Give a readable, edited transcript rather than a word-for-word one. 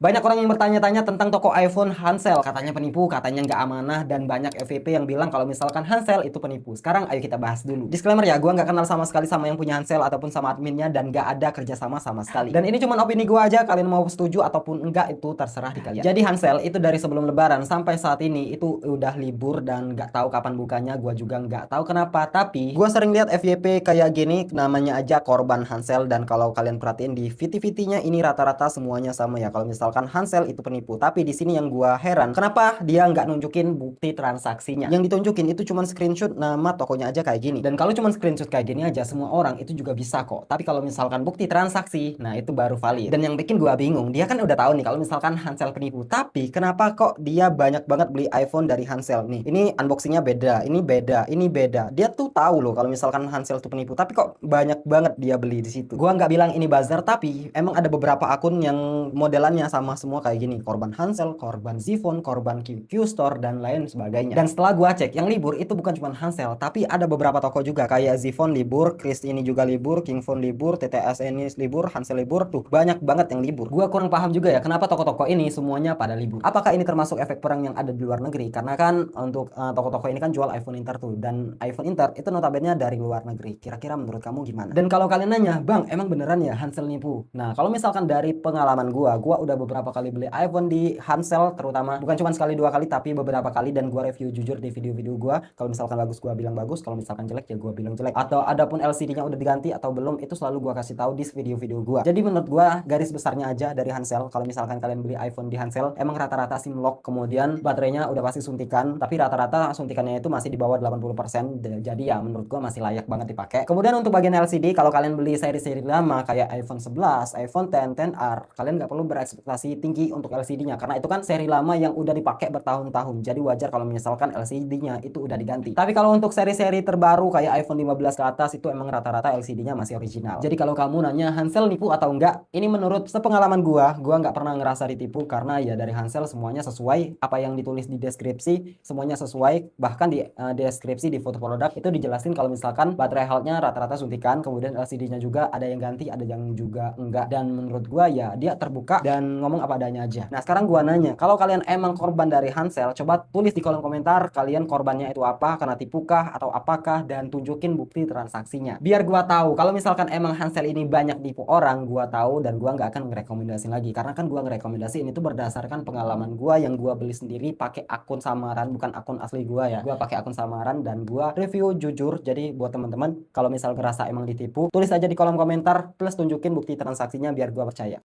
Banyak orang yang bertanya-tanya tentang toko iPhone Hansel. Katanya penipu, katanya nggak amanah, dan banyak FVP yang bilang kalau misalkan Hansel itu penipu. Sekarang ayo kita bahas dulu. Disclaimer ya, gue nggak kenal sama sekali sama yang punya Hansel ataupun sama adminnya, dan nggak ada kerjasama sama sekali. Dan ini cuma opini gue aja, kalian mau setuju ataupun enggak itu terserah di kalian. Jadi Hansel itu dari sebelum lebaran sampai saat ini itu udah libur dan nggak tahu kapan bukanya. Gue juga nggak tahu kenapa. Tapi gue sering lihat FYP kayak gini, namanya aja korban Hansel. Dan kalau kalian perhatiin di VT-VT-nya ini rata-rata semuanya sama ya. Kalau misalkan Hansel itu penipu, tapi di sini yang gua heran, kenapa dia nggak nunjukin bukti transaksinya? Yang ditunjukin itu cuma screenshot nama tokonya aja kayak gini. Dan kalau cuma screenshot kayak gini aja, semua orang itu juga bisa kok. Tapi kalau misalkan bukti transaksi, nah itu baru valid. Dan yang bikin gua bingung, dia kan udah tahu nih kalau misalkan Hansel penipu, tapi kenapa kok dia banyak banget beli iPhone dari Hansel nih? Ini unboxingnya beda, ini beda, ini beda. Dia tuh tahu loh kalau misalkan Hansel itu penipu, tapi kok banyak banget dia beli di situ. Gua nggak bilang ini buzzer, tapi emang ada beberapa akun yang modelannya sama semua kayak gini, korban Hansel, korban Zifon, korban QQ Store, dan lain sebagainya. Dan setelah gua cek, yang libur itu bukan cuma Hansel, tapi ada beberapa toko juga kayak Zifon libur, Chris ini juga libur, Kingphone libur, TTS ini libur, Hansel libur, tuh banyak banget yang libur. Gua kurang paham juga ya kenapa toko-toko ini semuanya pada libur. Apakah ini termasuk efek perang yang ada di luar negeri? Karena kan untuk toko-toko ini kan jual iPhone Inter tuh, dan iPhone Inter itu notabene dari luar negeri. Kira-kira menurut kamu gimana? Dan kalau kalian nanya, Bang, emang beneran ya Hansel nipu? Nah, kalau misalkan dari pengalaman gua udah beberapa kali beli iPhone di Hansel, terutama bukan cuma sekali dua kali tapi beberapa kali, dan gua review jujur di video-video gua. Kalau misalkan bagus gua bilang bagus, kalau misalkan jelek ya gua bilang jelek. Atau adapun LCD-nya udah diganti atau belum, itu selalu gua kasih tahu di video-video gua. Jadi menurut gua garis besarnya aja dari Hansel, kalau misalkan kalian beli iPhone di Hansel, emang rata-rata SIM lock, kemudian baterainya udah pasti suntikan, tapi rata-rata suntikannya itu masih di bawah 80%. Jadi ya menurut gua masih layak banget dipakai. Kemudian untuk bagian LCD, kalau kalian beli seri-seri lama kayak iPhone 11, iPhone X, XR, kalian nggak perlu berekspektasi tinggi untuk LCD-nya, karena itu kan seri lama yang udah dipakai bertahun-tahun. Jadi wajar kalau misalkan LCD-nya itu udah diganti. Tapi kalau untuk seri-seri terbaru kayak iPhone 15 ke atas, itu emang rata-rata LCD-nya masih original. Jadi kalau kamu nanya Hansel nipu atau enggak, ini menurut sepengalaman gua nggak pernah ngerasa ditipu, karena ya dari Hansel semuanya sesuai apa yang ditulis di deskripsi, semuanya sesuai. Bahkan di deskripsi di foto produk itu dijelasin kalau misalkan baterai health-nya rata-rata suntikan, kemudian LCD-nya juga ada yang ganti, ada yang juga enggak. Dan menurut gua ya dia terbuka dan ngomong apa adanya aja. Nah, sekarang gua nanya, kalau kalian emang korban dari Hansel, coba tulis di kolom komentar kalian korbannya itu apa, kena tipukah atau apakah, dan tunjukin bukti transaksinya. Biar gua tahu kalau misalkan emang Hansel ini banyak tipu orang, gua tahu dan gua nggak akan ngerekomendasiin lagi, karena kan gua ngerekomendasiin itu berdasarkan pengalaman gua yang gua beli sendiri pakai akun samaran, bukan akun asli gua ya. Gua pakai akun samaran dan gua review jujur. Jadi buat teman-teman kalau misal ngerasa emang ditipu, tulis aja di kolom komentar plus tunjukin bukti transaksinya biar gua percaya.